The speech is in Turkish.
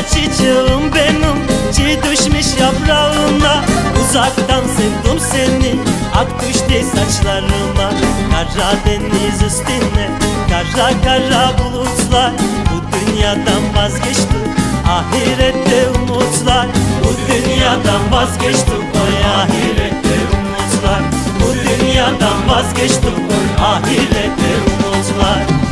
çiçeğim benim, çiğ düşmüş yaprağına. Uzaktan sevdim seni, ak düştü saçlarıma. Kara deniz üstüne, kara kara bulutlar. Bu dünyadan vazgeçtim, ahirette umutlar. Bu dünyadan vazgeçtim, oy ahirette umutlar. Bu dünyadan vazgeçtim, oy ahirette umutlar.